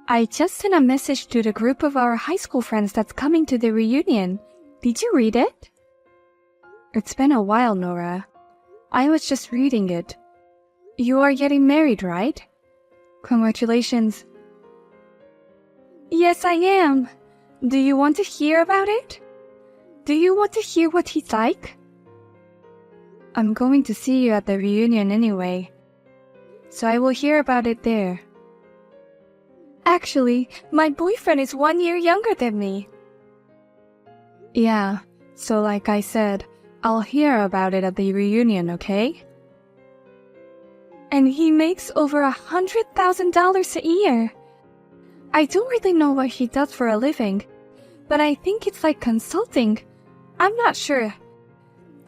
I just sent a message to the group of our high school friends that's coming to the reunion. Did you read it? It's been a while, Nora. I was just reading it. You are getting married, right? Congratulations. Yes, I am. Do you want to hear about it? Do you want to hear what he's like? I'm going to see you at the reunion anyway, so I will hear about it there. Actually, my boyfriend is 1 year younger than me. Yeah, so like I said, I'll hear about it at the reunion, okay? And he makes over $100,000 a year. I don't really know what he does for a living, but I think it's like consulting. I'm not sure.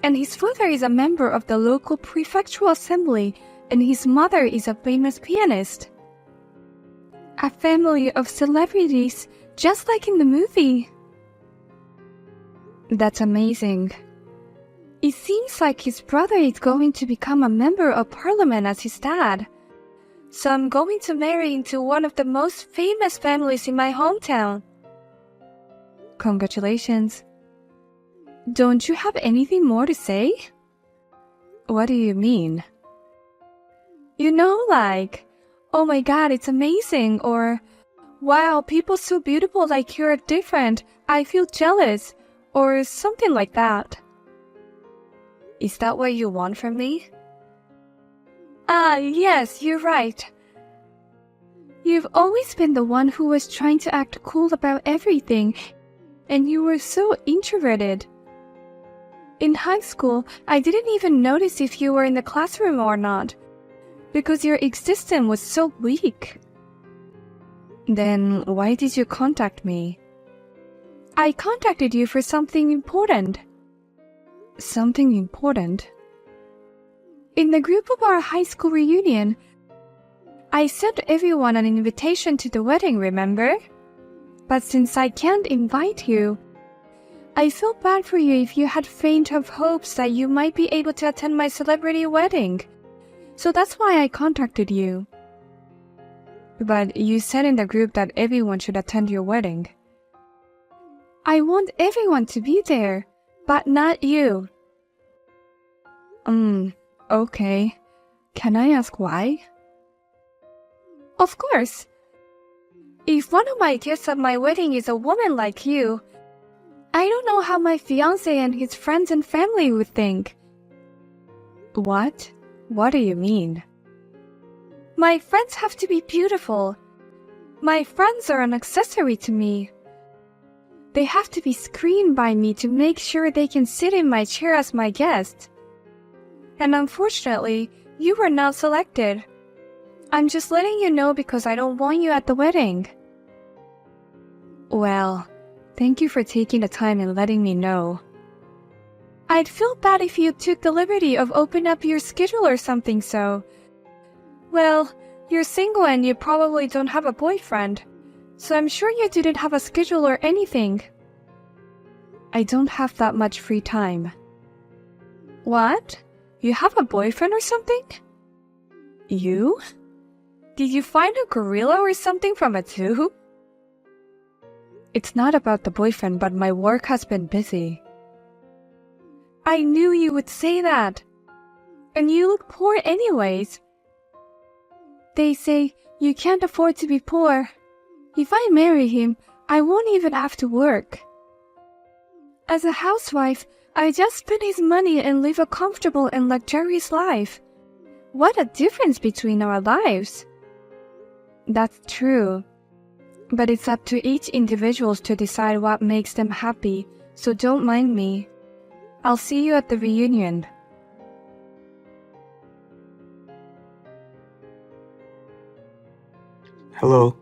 And his father is a member of the local prefectural assembly, and his mother is a famous pianist. A family of celebrities, just like in the movie. That's amazing. It seems like his brother is going to become a member of parliament as his dad. So I'm going to marry into one of the most famous families in my hometown. Congratulations. Don't you have anything more to say? What do you mean? You know, like, oh my god, it's amazing, or wow, people so beautiful like you are different, I feel jealous, or something like that. Is that what you want from me? Yes, you're right. You've always been the one who was trying to act cool about everything, and you were so introverted. In high school, I didn't even notice if you were in the classroom or not, because your existence was so weak. Then why did you contact me? I contacted you for something important. Something important? In the group of our high school reunion, I sent everyone an invitation to the wedding, remember? But since I can't invite you, I felt bad for you if you had faint of hopes that you might be able to attend my celebrity wedding. So that's why I contacted you. But you said in the group that everyone should attend your wedding. I want everyone to be there, but not you. Okay. Can I ask why? Of course. If one of my guests at my wedding is a woman like you, I don't know how my fiancé and his friends and family would think. What? What do you mean? My friends have to be beautiful. My friends are an accessory to me. They have to be screened by me to make sure they can sit in my chair as my guest. And unfortunately, you were not selected. I'm just letting you know because I don't want you at the wedding. Well, thank you for taking the time and letting me know. I'd feel bad if you took the liberty of opening up your schedule or something, so... Well, you're single and you probably don't have a boyfriend, so I'm sure you didn't have a schedule or anything. I don't have that much free time. What? You have a boyfriend or something? You? Did you find a gorilla or something from a zoo? It's not about the boyfriend, but my work has been busy. I knew you would say that. And you look poor anyways. They say you can't afford to be poor. If I marry him, I won't even have to work. As a housewife, I just spend his money and live a comfortable and luxurious life. What a difference between our lives. That's true. But it's up to each individual to decide what makes them happy, so don't mind me. I'll see you at the reunion. Hello.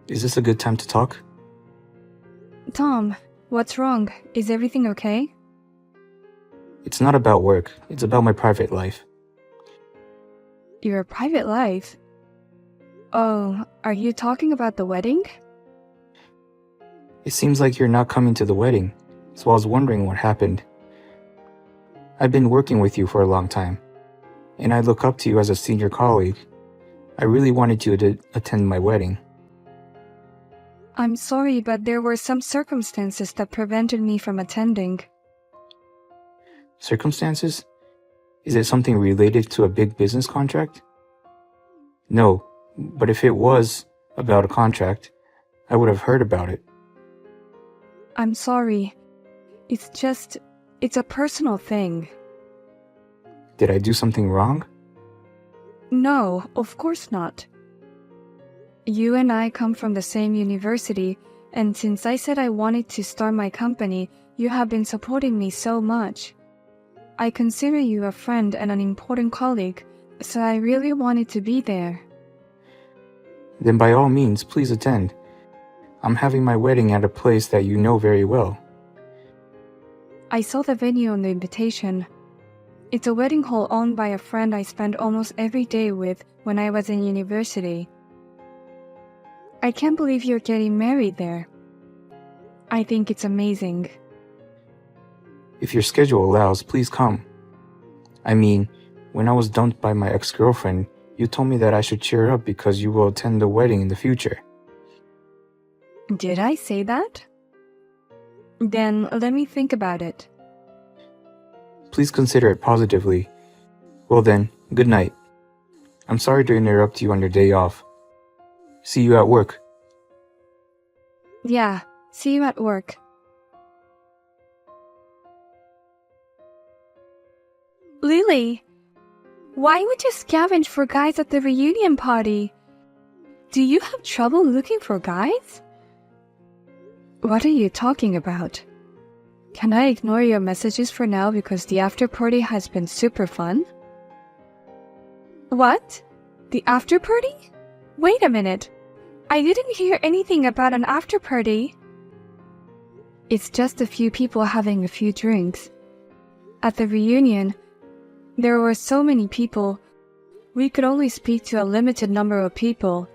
Is this a good time to talk? Tom, what's wrong? Is everything okay? It's not about work. It's about my private life. Your private life? Oh, are you talking about the wedding? It seems like you're not coming to the wedding, so I was wondering what happened. I've been working with you for a long time, and I look up to you as a senior colleague. I really wanted you to attend my wedding. I'm sorry, but there were some circumstances that prevented me from attending. Circumstances? Is it something related to a big business contract? No, but if it was about a contract, I would have heard about it. I'm sorry. It's a personal thing. Did I do something wrong? No, of course not. You and I come from the same university, and since I said I wanted to start my company, you have been supporting me so much. I consider you a friend and an important colleague, so I really wanted to be there. Then by all means, please attend. I'm having my wedding at a place that you know very well. I saw the venue on the invitation. It's a wedding hall owned by a friend I spent almost every day with when I was in university. I can't believe you're getting married there. I think it's amazing. If your schedule allows, please come. I mean, when I was dumped by my ex-girlfriend, you told me that I should cheer up because you will attend the wedding in the future. Did I say that? Then let me think about it. Please consider it positively. Well then, good night. I'm sorry to interrupt you on your day off. See you at work. Yeah, see you at work. Lily, why would you scavenge for guys at the reunion party? Do you have trouble looking for guys? What are you talking about? Can I ignore your messages for now because the after party has been super fun? What? The after party? Wait a minute. I didn't hear anything about an after party. It's just a few people having a few drinks. At the reunion, there were so many people. We could only speak to a limited number of people.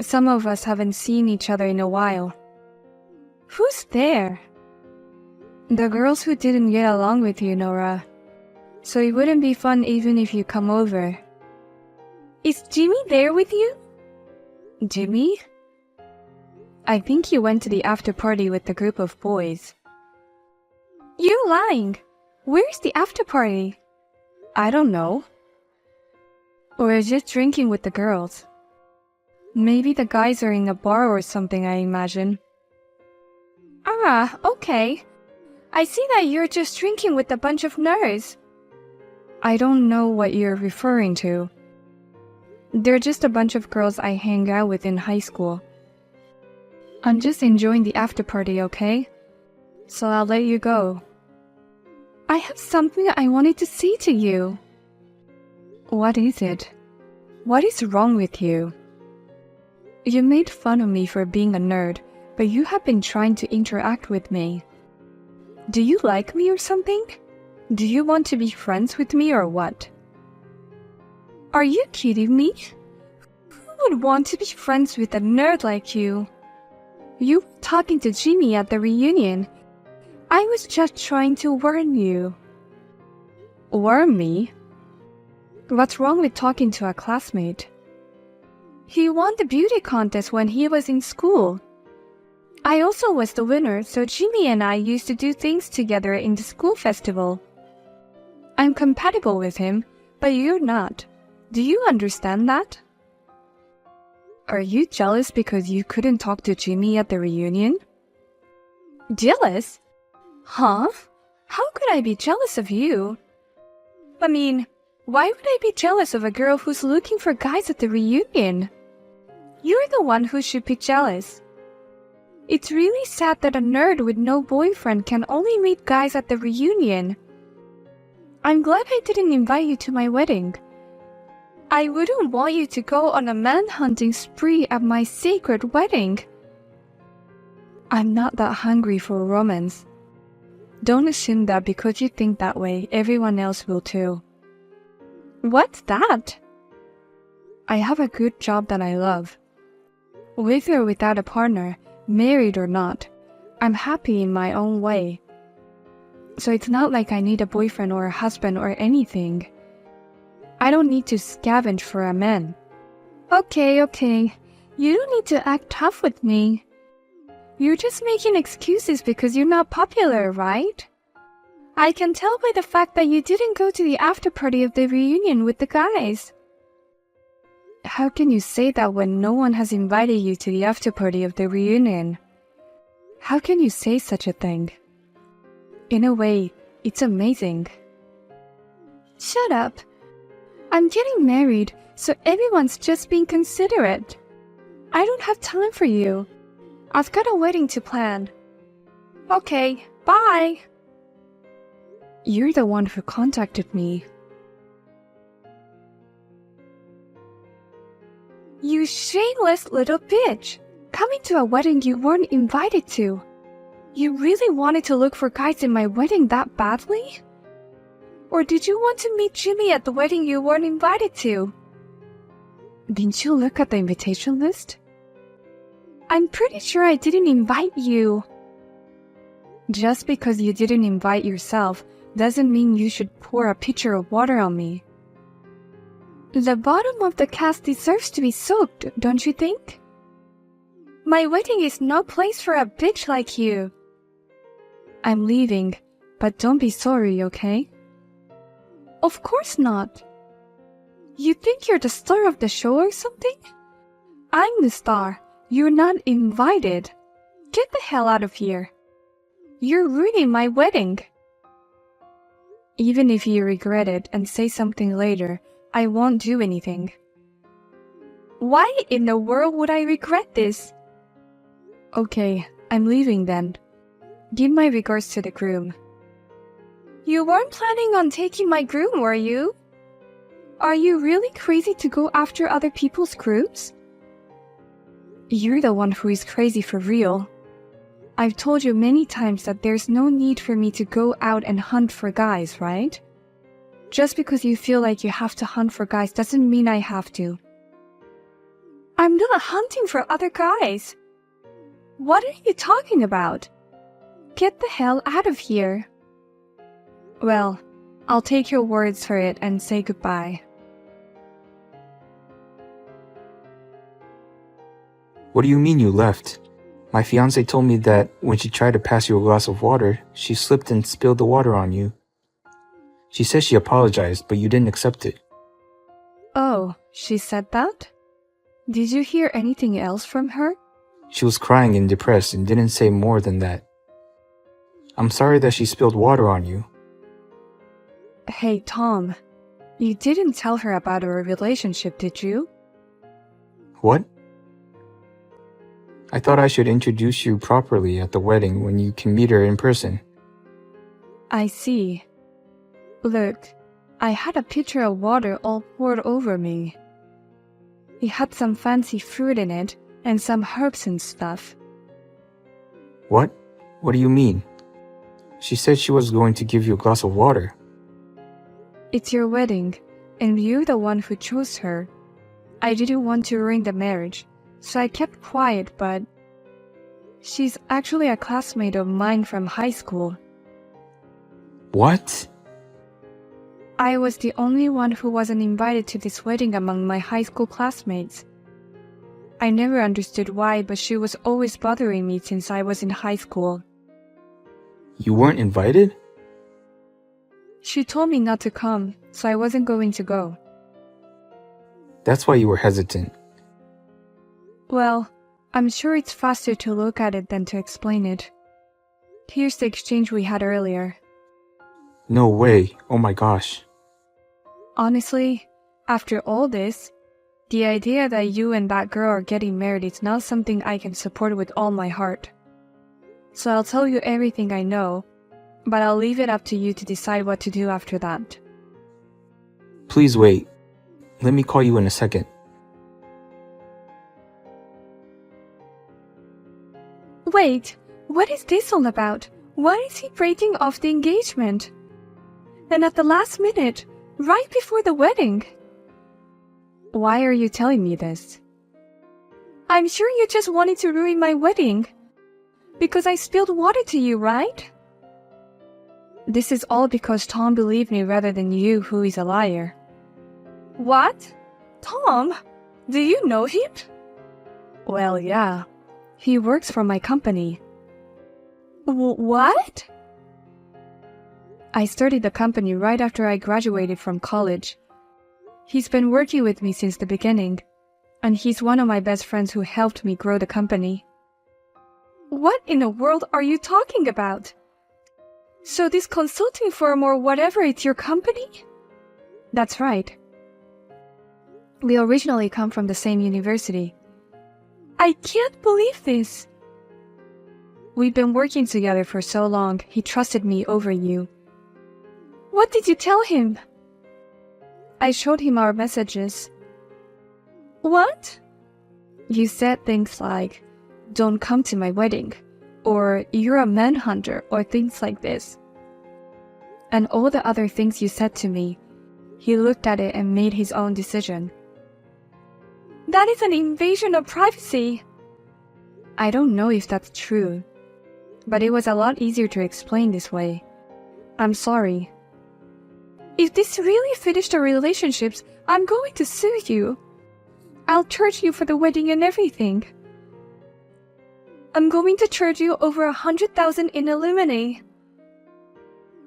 Some of us haven't seen each other in a while. Who's there? The girls who didn't get along with you, Nora. So it wouldn't be fun even if you come over. Is Jimmy there with you? Jimmy? I think he went to the after party with the group of boys. You're lying. Where's the after party? I don't know. Or just drinking with the girls. Maybe the guys are in a bar or something, I imagine. Ah, okay. I see that you're just drinking with a bunch of nerds. I don't know what you're referring to. They're just a bunch of girls I hang out with in high school. I'm just enjoying the after party, okay? So I'll let you go. I have something I wanted to say to you. What is it? What is wrong with you? You made fun of me for being a nerd, but you have been trying to interact with me. Do you like me or something? Do you want to be friends with me or what? Are you kidding me? Who would want to be friends with a nerd like you? You were talking to Jimmy at the reunion. I was just trying to warn you. Warn me? What's wrong with talking to a classmate? He won the beauty contest when he was in school. I also was the winner, so Jimmy and I used to do things together in the school festival. I'm compatible with him, but you're not. Do you understand that? Are you jealous because you couldn't talk to Jimmy at the reunion? Jealous? Huh? How could I be jealous of you? I mean, why would I be jealous of a girl who's looking for guys at the reunion? You're the one who should be jealous. It's really sad that a nerd with no boyfriend can only meet guys at the reunion. I'm glad I didn't invite you to my wedding. I wouldn't want you to go on a man-hunting spree at my sacred wedding. I'm not that hungry for romance. Don't assume that because you think that way, everyone else will too. What's that? I have a good job that I love. With or without a partner, married or not, I'm happy in my own way. So it's not like I need a boyfriend or a husband or anything. I don't need to scavenge for a man. Okay. You don't need to act tough with me. You're just making excuses because you're not popular, right? I can tell by the fact that you didn't go to the after party of the reunion with the guys. How can you say that when no one has invited you to the after party of the reunion? How can you say such a thing? In a way, it's amazing. Shut up. I'm getting married, so everyone's just being considerate. I don't have time for you. I've got a wedding to plan. Okay, bye. You're the one who contacted me. You shameless little bitch! Coming to a wedding you weren't invited to. You really wanted to look for guys in my wedding that badly? Or did you want to meet Jimmy at the wedding you weren't invited to? Didn't you look at the invitation list? I'm pretty sure I didn't invite you. Just because you didn't invite yourself doesn't mean you should pour a pitcher of water on me. The bottom of the cast deserves to be soaked, don't you think? My wedding is no place for a bitch like you. I'm leaving, but don't be sorry, okay? Of course not. You think you're the star of the show or something? I'm the star. You're not invited. Get the hell out of here. You're ruining my wedding. Even if you regret it and say something later, I won't do anything. Why in the world would I regret this? Okay, I'm leaving then. Give my regards to the groom. You weren't planning on taking my groom, were you? Are you really crazy to go after other people's grooms? You're the one who is crazy for real. I've told you many times that there's no need for me to go out and hunt for guys, right? Just because you feel like you have to hunt for guys doesn't mean I have to. I'm not hunting for other guys. What are you talking about? Get the hell out of here. Well, I'll take your words for it and say goodbye. What do you mean you left? My fiancée told me that when she tried to pass you a glass of water, she slipped and spilled the water on you. She said she apologized, but you didn't accept it. Oh, she said that? Did you hear anything else from her? She was crying and depressed and didn't say more than that. I'm sorry that she spilled water on you. Hey, Tom, you didn't tell her about our relationship, did you? What? I thought I should introduce you properly at the wedding when you can meet her in person. I see. Look, I had a pitcher of water all poured over me. It had some fancy fruit in it and some herbs and stuff. What? What do you mean? She said she was going to give you a glass of water. It's your wedding, and you're the one who chose her. I didn't want to ruin the marriage, so I kept quiet, but she's actually a classmate of mine from high school. What? I was the only one who wasn't invited to this wedding among my high school classmates. I never understood why, but she was always bothering me since I was in high school. You weren't invited? She told me not to come, so I wasn't going to go. That's why you were hesitant. Well, I'm sure it's faster to look at it than to explain it. Here's the exchange we had earlier. No way. Oh my gosh. Honestly, after all this, the idea that you and that girl are getting married is not something I can support with all my heart. So I'll tell you everything I know, but I'll leave it up to you to decide what to do after that. Please wait. Let me call you in a second. Wait, what is this all about? Why is he breaking off the engagement? And at the last minute, right before the wedding. Why are you telling me this? I'm sure you just wanted to ruin my wedding. Because I spilled water to you, right? This is all because Tom believed me rather than you, who is a liar. What? Tom? Do you know him? Well, yeah. He works for my company. What? I started the company right after I graduated from college. He's been working with me since the beginning, and he's one of my best friends who helped me grow the company. What in the world are you talking about? So this consulting firm or whatever, it's your company? That's right. We originally come from the same university. I can't believe this. We've been working together for so long, he trusted me over you. What did you tell him? I showed him our messages. What? You said things like, "Don't come to my wedding," or "You're a manhunter," or things like this. And all the other things you said to me. He looked at it and made his own decision. That is an invasion of privacy. I don't know if that's true, but it was a lot easier to explain this way. I'm sorry. If this really finished our relationships, I'm going to sue you. I'll charge you for the wedding and everything. I'm going to charge you over 100,000 in alimony.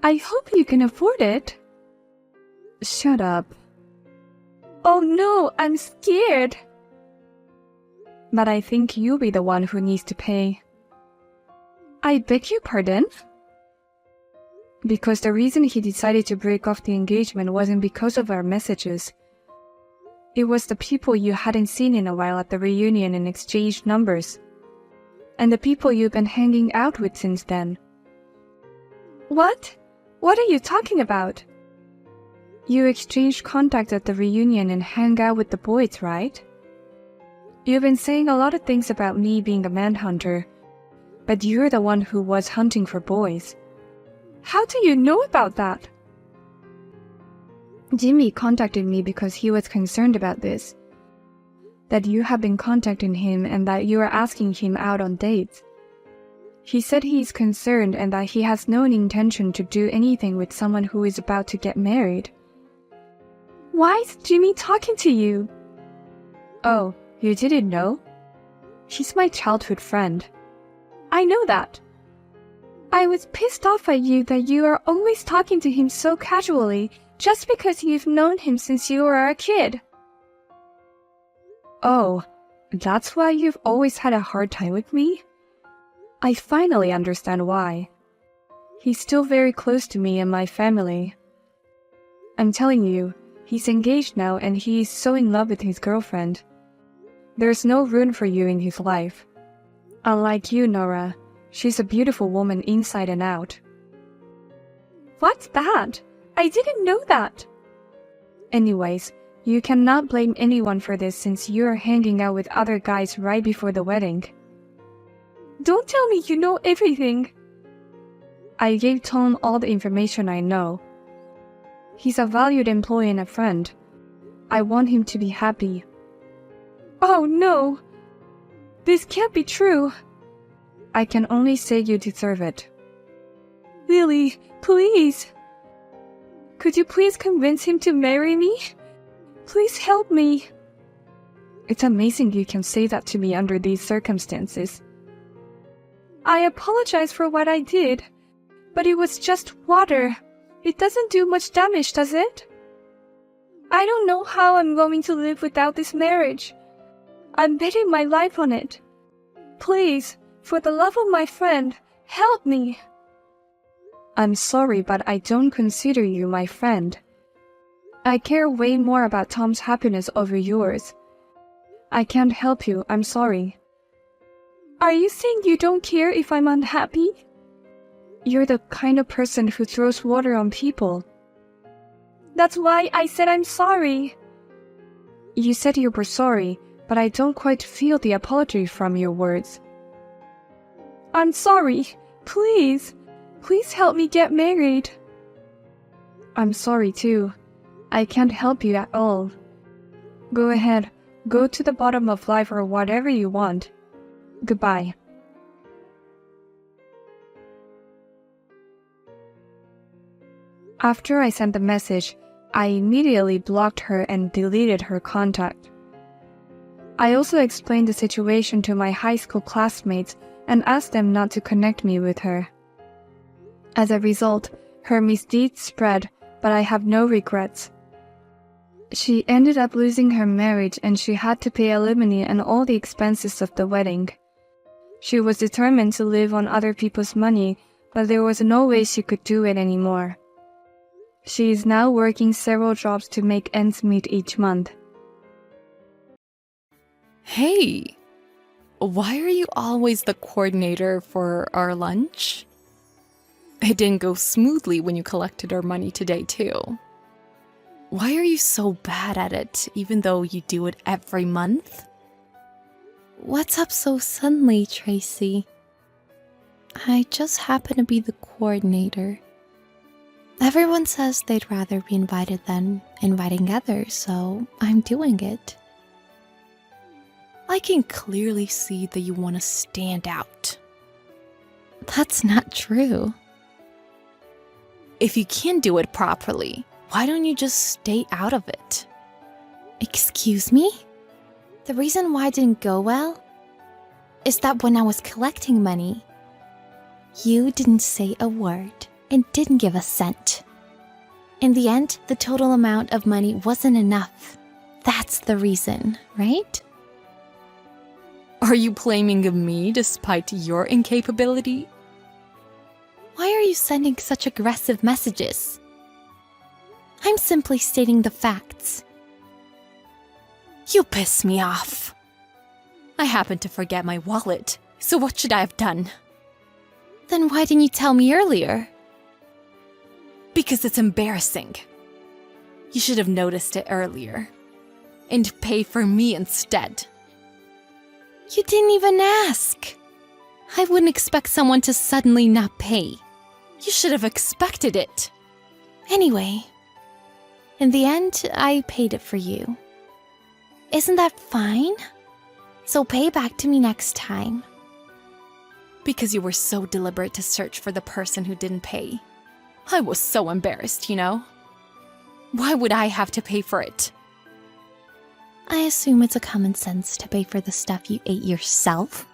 I hope you can afford it. Shut up. Oh no, I'm scared. But I think you'll be the one who needs to pay. I beg your pardon? Because the reason he decided to break off the engagement wasn't because of our messages. It was the people you hadn't seen in a while at the reunion and exchanged numbers. And the people you've been hanging out with since then. What? What are you talking about? You exchanged contact at the reunion and hang out with the boys, right? You've been saying a lot of things about me being a manhunter, but you're the one who was hunting for boys. How do you know about that? Jimmy contacted me because he was concerned about this. That you have been contacting him and that you are asking him out on dates. He said he is concerned and that he has no intention to do anything with someone who is about to get married. Why is Jimmy talking to you? Oh, you didn't know? He's my childhood friend. I know that. I was pissed off at you that you are always talking to him so casually just because you've known him since you were a kid. Oh, that's why you've always had a hard time with me? I finally understand why. He's still very close to me and my family. I'm telling you, he's engaged now and he is so in love with his girlfriend. There's no room for you in his life. Unlike you, Nora, she's a beautiful woman inside and out. What's that? I didn't know that. Anyways, you cannot blame anyone for this since you're hanging out with other guys right before the wedding. Don't tell me you know everything. I gave Tom all the information I know. He's a valued employee and a friend. I want him to be happy. Oh no! This can't be true. I can only say you deserve it. Lily, please. Could you please convince him to marry me? Please help me. It's amazing you can say that to me under these circumstances. I apologize for what I did, but it was just water. It doesn't do much damage, does it? I don't know how I'm going to live without this marriage. I'm betting my life on it. Please, for the love of my friend, help me. I'm sorry, but I don't consider you my friend. I care way more about Tom's happiness over yours. I can't help you, I'm sorry. Are you saying you don't care if I'm unhappy? You're the kind of person who throws water on people. That's why I said I'm sorry. You said you were sorry, but I don't quite feel the apology from your words. I'm sorry. Please. Please help me get married. I'm sorry too. I can't help you at all. Go ahead. Go to the bottom of life or whatever you want. Goodbye. After I sent the message, I immediately blocked her and deleted her contact. I also explained the situation to my high school classmates and asked them not to connect me with her. As a result, her misdeeds spread, but I have no regrets. She ended up losing her marriage and she had to pay alimony and all the expenses of the wedding. She was determined to live on other people's money, but there was no way she could do it anymore. She is now working several jobs to make ends meet each month. Hey, why are you always the coordinator for our lunch? It didn't go smoothly when you collected our money today, too. Why are you so bad at it, even though you do it every month? What's up so suddenly, Tracy? I just happen to be the coordinator. Everyone says they'd rather be invited than inviting others, so I'm doing it. I can clearly see that you want to stand out. That's not true. If you can't do it properly, why don't you just stay out of it? Excuse me? The reason why it didn't go well is that when I was collecting money, you didn't say a word and didn't give a cent. In the end, the total amount of money wasn't enough. That's the reason, right? Are you blaming me despite your incapability? Why are you sending such aggressive messages? I'm simply stating the facts. You piss me off. I happened to forget my wallet, so what should I have done? Then why didn't you tell me earlier? Because it's embarrassing. You should have noticed it earlier and pay for me instead. You didn't even ask. I wouldn't expect someone to suddenly not pay. You should have expected it. Anyway, in the end, I paid it for you. Isn't that fine? So pay back to me next time. Because you were so deliberate to search for the person who didn't pay. I was so embarrassed, you know? Why would I have to pay for it? I assume it's a common sense to pay for the stuff you ate yourself.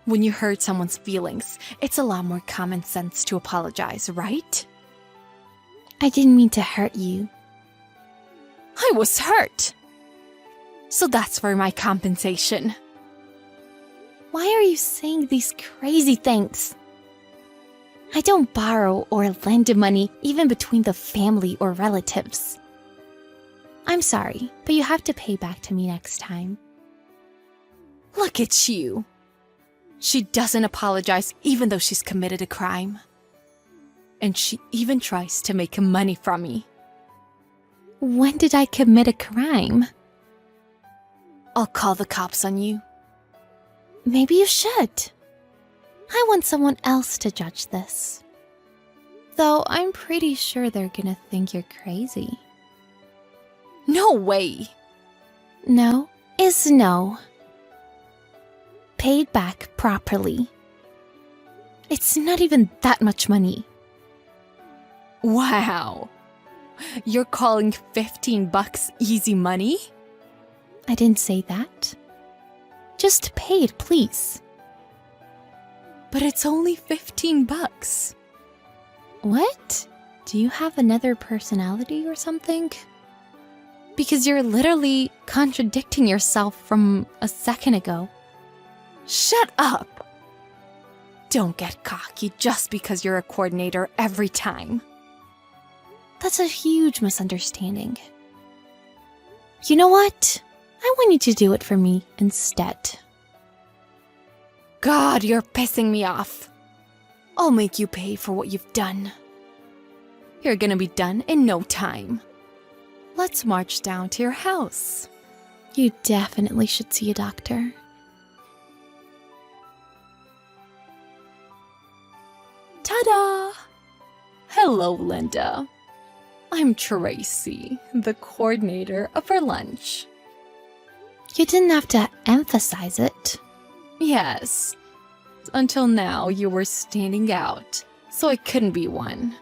When you hurt someone's feelings, it's a lot more common sense to apologize, right? I didn't mean to hurt you. I was hurt. So that's for my compensation. Why are you saying these crazy things? I don't borrow or lend money even between the family or relatives. I'm sorry, but you have to pay back to me next time. Look at you. She doesn't apologize even though she's committed a crime. And she even tries to make money from me. When did I commit a crime? I'll call the cops on you. Maybe you should. I want someone else to judge this. Though I'm pretty sure they're gonna think you're crazy. No way! No is no. Paid back properly. It's not even that much money. Wow! You're calling $15 easy money? I didn't say that. Just pay it, please. But it's only $15. What? Do you have another personality or something? Because you're literally contradicting yourself from a second ago. Shut up! Don't get cocky just because you're a coordinator every time. That's a huge misunderstanding. You know what? I want you to do it for me instead. God, you're pissing me off. I'll make you pay for what you've done. You're gonna be done in no time. Let's march down to your house. You definitely should see a doctor. Ta-da! Hello, Linda. I'm Tracy, the coordinator of our lunch. You didn't have to emphasize it. Yes. Until now, you were standing out, so I couldn't be one.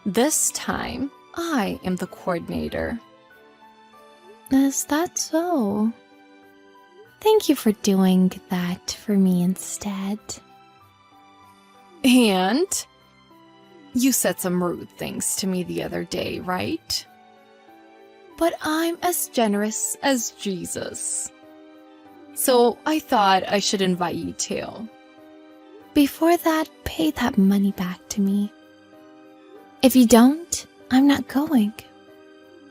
This time, I am the coordinator. Is that so? Thank you for doing that for me instead. And you said some rude things to me the other day, right? But I'm as generous as Jesus. So I thought I should invite you too. Before that, pay that money back to me. If you don't, I'm not going.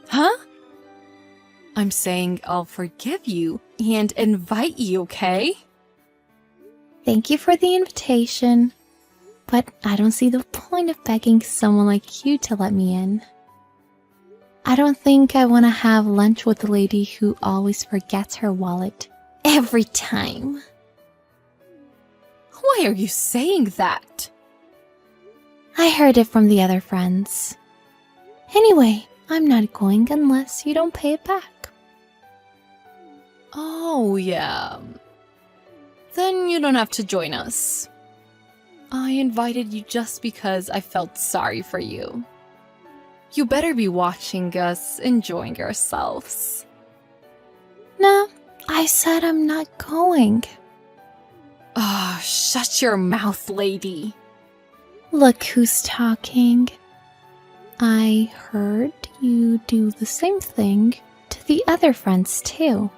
Huh? I'm saying I'll forgive you and invite you, okay? Thank you for the invitation, but I don't see the point of begging someone like you to let me in. I don't think I want to have lunch with the lady who always forgets her wallet every time. Why are you saying that? I heard it from the other friends. Anyway, I'm not going unless you don't pay it back. Oh, yeah. Then you don't have to join us. I invited you just because I felt sorry for you. You better be watching us enjoying ourselves. No, I said I'm not going. Ah, shut your mouth, lady. Look who's talking. I heard you do the same thing to the other friends too.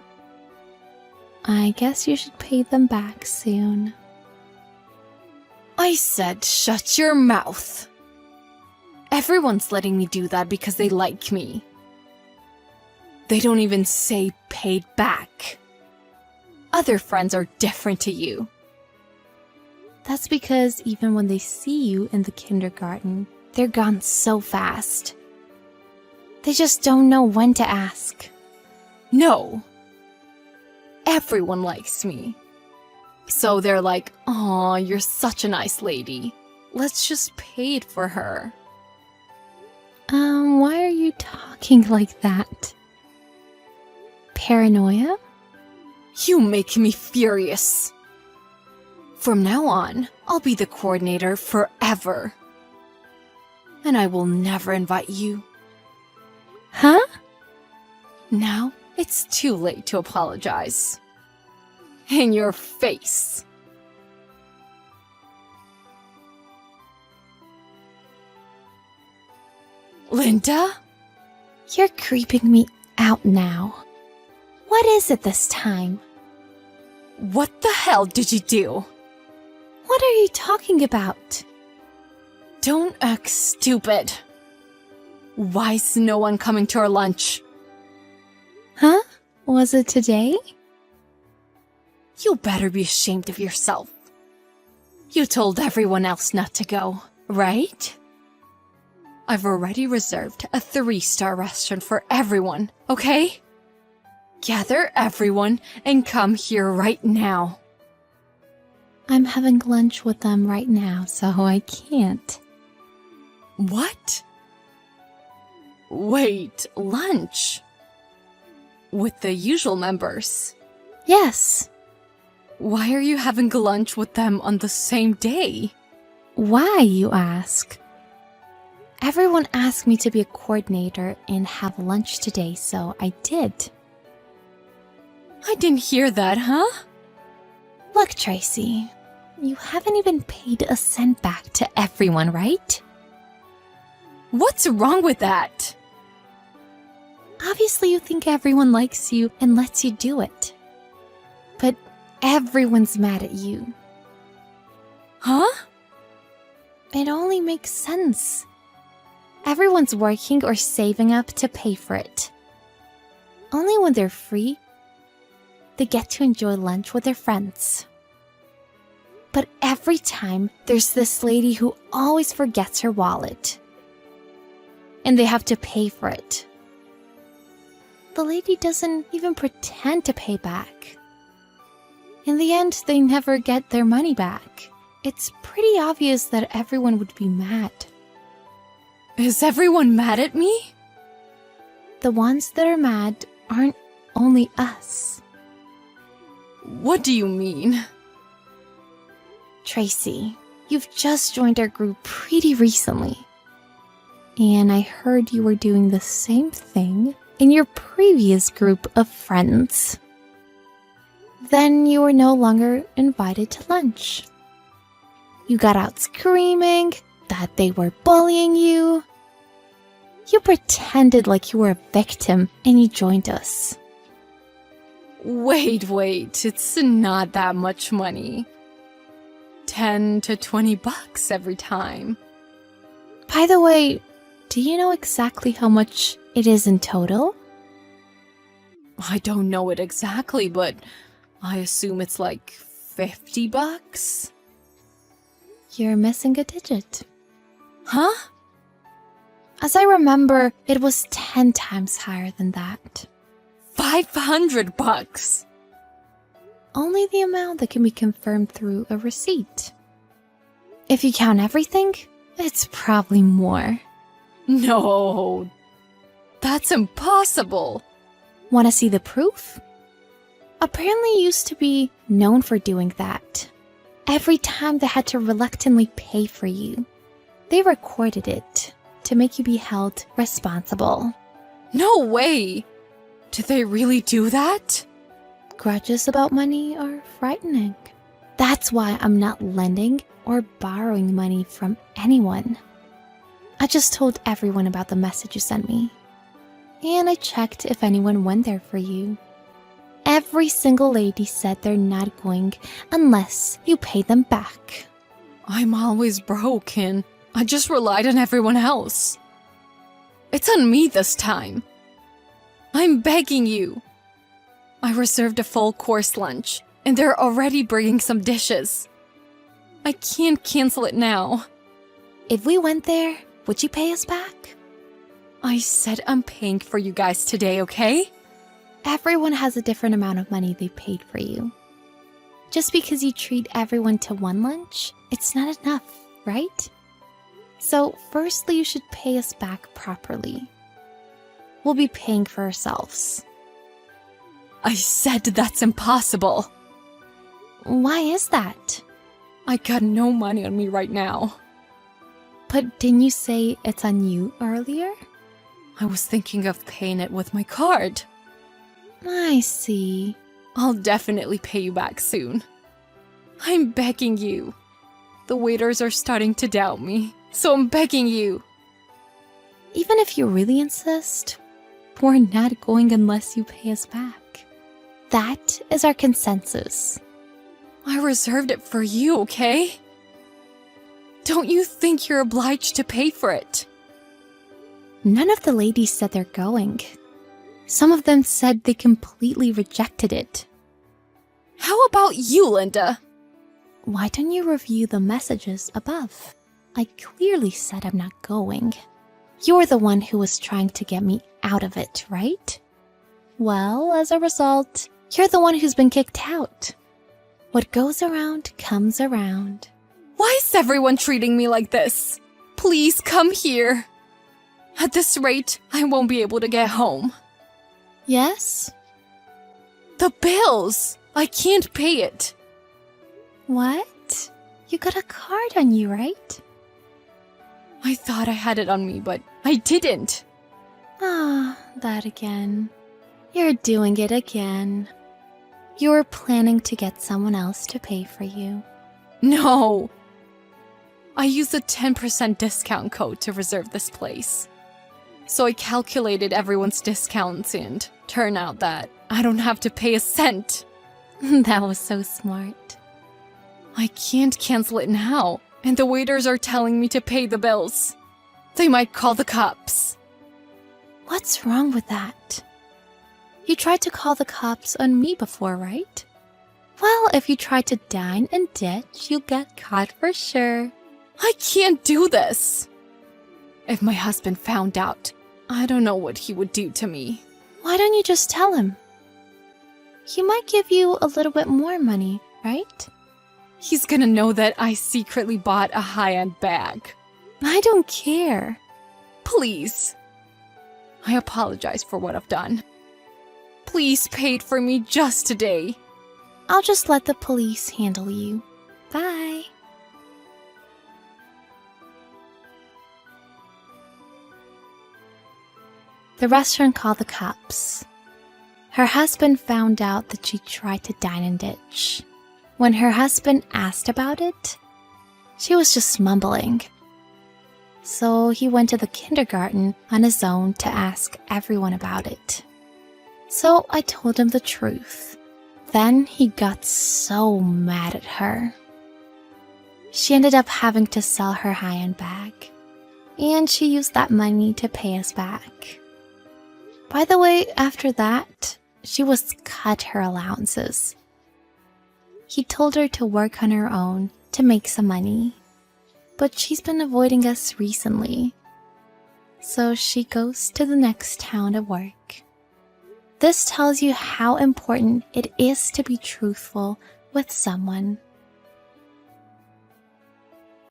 I guess you should pay them back soon. I said shut your mouth. Everyone's letting me do that because they like me. They don't even say paid back. Other friends are different to you. That's because even when they see you in the kindergarten, they're gone so fast. They just don't know when to ask. No. Everyone likes me. So they're like, "Aw, you're such a nice lady. Let's just pay it for her." Why are you talking like that? Paranoia? You make me furious. From now on, I'll be the coordinator forever. And I will never invite you. Huh? Now, it's too late to apologize. In your face. Linda? You're creeping me out now. What is it this time? What the hell did you do? What are you talking about? Don't act stupid. Why is no one coming to our lunch? Huh? Was it today? You better be ashamed of yourself. You told everyone else not to go, right? I've already reserved a 3-star restaurant for everyone, okay? Gather everyone and come here right now. I'm having lunch with them right now, so I can't. What? Wait, lunch? With the usual members? Yes. Why are you having lunch with them on the same day? Why, you ask? Everyone asked me to be a coordinator and have lunch today, so I did. I didn't hear that, huh? Look, Tracy, you haven't even paid a cent back to everyone, right? What's wrong with that? Obviously, you think everyone likes you and lets you do it. But everyone's mad at you. Huh? It only makes sense. Everyone's working or saving up to pay for it. Only when they're free, they get to enjoy lunch with their friends. But every time, there's this lady who always forgets her wallet. And they have to pay for it. The lady doesn't even pretend to pay back. In the end, they never get their money back. It's pretty obvious that everyone would be mad. Is everyone mad at me? The ones that are mad aren't only us. What do you mean? Tracy, you've just joined our group pretty recently. And I heard you were doing the same thing in your previous group of friends. Then you were no longer invited to lunch. You got out screaming that they were bullying you. You pretended like you were a victim and you joined us. Wait, it's not that much money. 10 to 20 bucks every time. By the way, do you know exactly how much it is in total? I don't know it exactly, but I assume it's like 50 bucks. You're missing a digit. Huh? As I remember, it was 10 times higher than that. 500 bucks. Only the amount that can be confirmed through a receipt. If you count everything, it's probably more. No, that's impossible. Want to see the proof? Apparently you used to be known for doing that. Every time they had to reluctantly pay for you, they recorded it to make you be held responsible. No way. Did they really do that? Grudges about money are frightening. That's why I'm not lending or borrowing money from anyone. I just told everyone about the message you sent me. And I checked if anyone went there for you. Every single lady said they're not going unless you pay them back. I'm always broken. I just relied on everyone else. It's on me this time. I'm begging you. I reserved a full course lunch, and they're already bringing some dishes. I can't cancel it now. If we went there, would you pay us back? I said I'm paying for you guys today, okay? Everyone has a different amount of money they paid for you. Just because you treat everyone to one lunch, it's not enough, right? So, firstly, you should pay us back properly. We'll be paying for ourselves. I said that's impossible. Why is that? I got no money on me right now. But didn't you say it's on you earlier? I was thinking of paying it with my card. I see. I'll definitely pay you back soon. I'm begging you. The waiters are starting to doubt me, so I'm begging you. Even if you really insist, we're not going unless you pay us back. That is our consensus. I reserved it for you, okay? Don't you think you're obliged to pay for it? None of the ladies said they're going. Some of them said they completely rejected it. How about you, Linda? Why don't you review the messages above? I clearly said I'm not going. You're the one who was trying to get me out of it, right? Well, as a result, you're the one who's been kicked out. What goes around comes around. Why is everyone treating me like this? Please come here. At this rate, I won't be able to get home. Yes? The bills! I can't pay it. What? You got a card on you, right? I thought I had it on me, but I didn't. Ah, that again. You're doing it again. You were planning to get someone else to pay for you. No. I used a 10% discount code to reserve this place. So I calculated everyone's discounts and turned out that I don't have to pay a cent. That was so smart. I can't cancel it now, and the waiters are telling me to pay the bills. They might call the cops. What's wrong with that? You tried to call the cops on me before, right? Well, if you try to dine and ditch, you'll get caught for sure. I can't do this. If my husband found out, I don't know what he would do to me. Why don't you just tell him? He might give you a little bit more money, right? He's gonna know that I secretly bought a high-end bag. I don't care. Please. I apologize for what I've done. Please pay it for me just today. I'll just let the police handle you. Bye. The restaurant called the cops. Her husband found out that she tried to dine and ditch. When her husband asked about it, she was just mumbling. So he went to the kindergarten on his own to ask everyone about it. So I told him the truth. Then he got so mad at her. She ended up having to sell her high-end bag, and she used that money to pay us back. By the way, after that, she was cut her allowances. He told her to work on her own to make some money, but she's been avoiding us recently. So she goes to the next town to work. This tells you how important it is to be truthful with someone.